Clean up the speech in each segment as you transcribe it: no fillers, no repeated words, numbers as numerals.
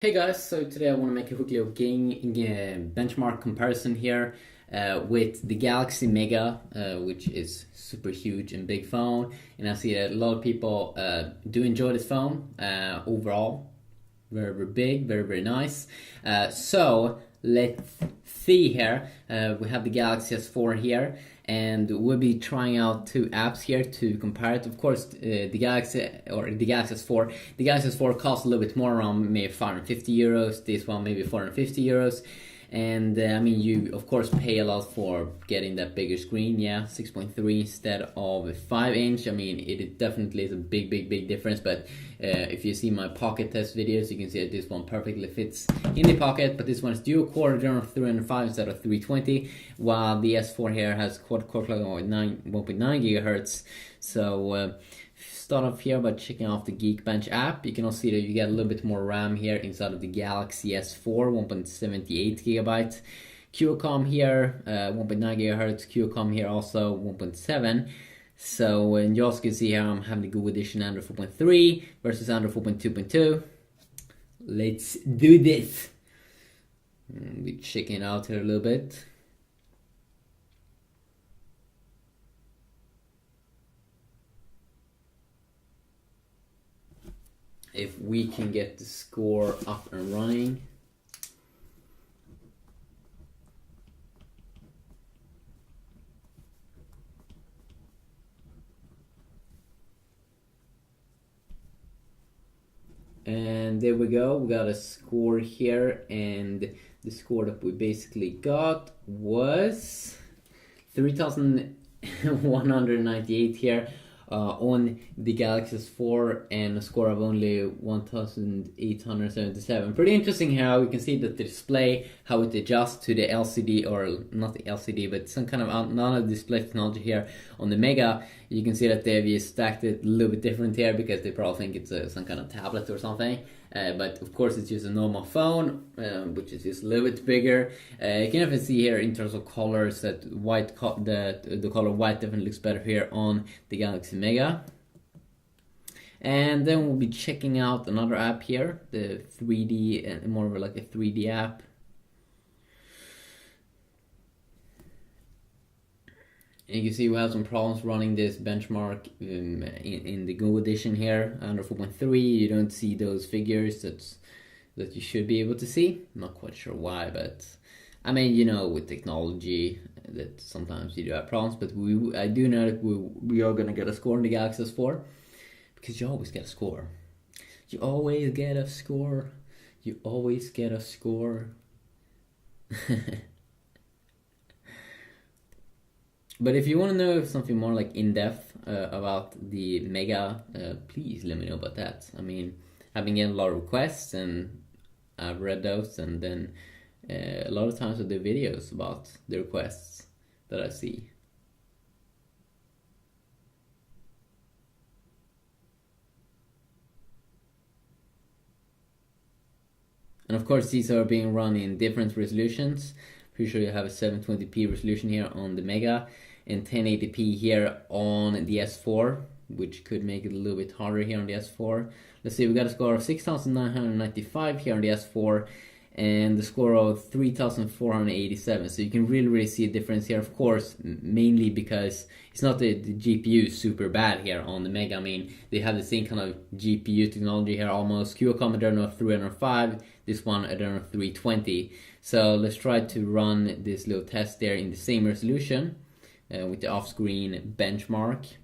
Hey guys, so today I want to make a quick little benchmark comparison here with the Galaxy Mega, which is super huge and big phone, and I see that a lot of people do enjoy this phone overall. Very, very big, very, very nice. So let's see here. We have the Galaxy S4 here, and we'll be trying out two apps here to compare it. Of course, the Galaxy S4. The Galaxy S4 costs a little bit more, around maybe 550 euros. This one maybe 450 euros. And I mean, you of course pay a lot for getting that bigger screen. Yeah, 6.3 instead of 5-inch. I mean, it definitely is a big difference. But if you see my pocket test videos, you can see that this one perfectly fits in the pocket. But this one is dual core Adreno 305 instead of 320, while the S4 here has quad core clock on 1.9 gigahertz. So start off here by checking off the Geekbench app. You can also see that you get a little bit more RAM here inside of the Galaxy S4, 1.78 gigabytes. QCOM here, 1.9 gigahertz. QCOM here also 1.7. So, and you also can see here I'm having the Google Edition Android 4.3 versus Android 4.2.2. Let's do this. We're checking it out here a little bit. If we can get the score up and running. And there we go, we got a score here, and the score that we basically got was 3,198 here on the Galaxy S4, and a score of only 1,877. Pretty interesting how we can see that the display, how it adjusts to the LCD, or not the LCD, but some kind of another display technology here on the Mega. You can see that they've stacked it a little bit different here because they probably think it's some kind of tablet or something. But of course it's just a normal phone, which is just a little bit bigger. You can even see here in terms of colors that the color white definitely looks better here on the Galaxy Mega. And then we'll be checking out another app here, the 3D, more of like a 3D app. And you can see we have some problems running this benchmark in the Go edition here, under 4.3. You don't see those figures that you should be able to see. I'm not quite sure why, but I mean, you know, with technology, that sometimes you do have problems. But I do know that we are gonna get a score in the Galaxy S4, because you always get a score. You always get a score. You always get a score. But if you want to know something more like in-depth about the Mega, please let me know about that. I mean, I've been getting a lot of requests, and I've read those, and then a lot of times I do videos about the requests that I see. And of course, these are being run in different resolutions. Pretty sure you have a 720p resolution here on the Mega, and 1080p here on the S4, which could make it a little bit harder here on the S4. Let's see, we got a score of 6,995 here on the S4, and the score of 3,487. So you can really see a difference here, of course, mainly because it's not the GPU is super bad here on the Mega. I mean, they have the same kind of GPU technology here almost. Qualcomm Adreno 305, this one Adreno 320. So let's try to run this little test there in the same resolution with the off-screen benchmark.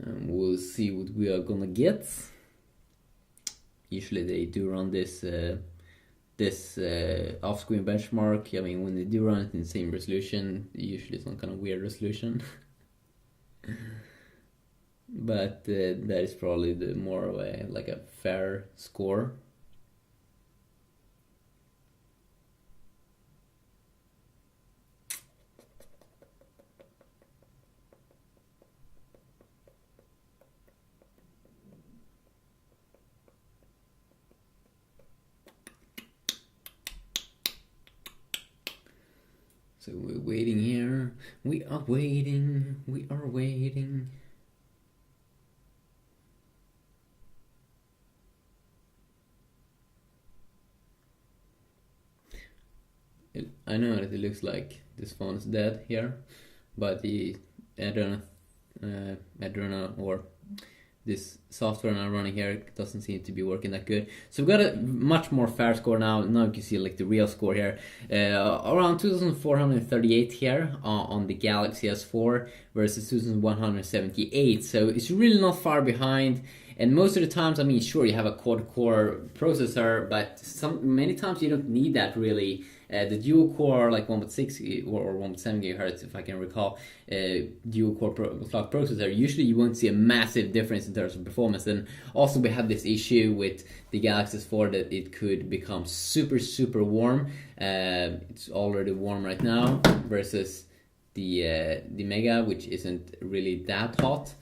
And we'll see what we are gonna get. Usually they do run this off-screen benchmark. I mean, when they do run it in the same resolution, usually some kind of weird resolution. But that is probably the more of a like a fair score. So we're waiting here. We are waiting. We are waiting. I know that it looks like this phone is dead here, but the Adreno or this software I'm running here doesn't seem to be working that good. So we've got a much more fair score now. Now you can see like the real score here, around 2,438 here on the Galaxy S4 versus 2,178. So it's really not far behind. And most of the times, I mean, sure, you have a quad-core processor, but many times you don't need that really. The dual-core, like 1.6 or 1.7 gigahertz, if I can recall, dual-core clock processor, usually you won't see a massive difference in terms of performance. And also we have this issue with the Galaxy S4 that it could become super, super warm. It's already warm right now versus the Mega, which isn't really that hot.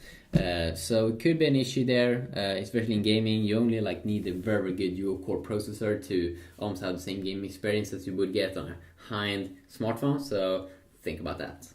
So it could be an issue there, especially in gaming. You only like need a very good dual-core processor to almost have the same gaming experience as you would get on a high-end smartphone. So think about that.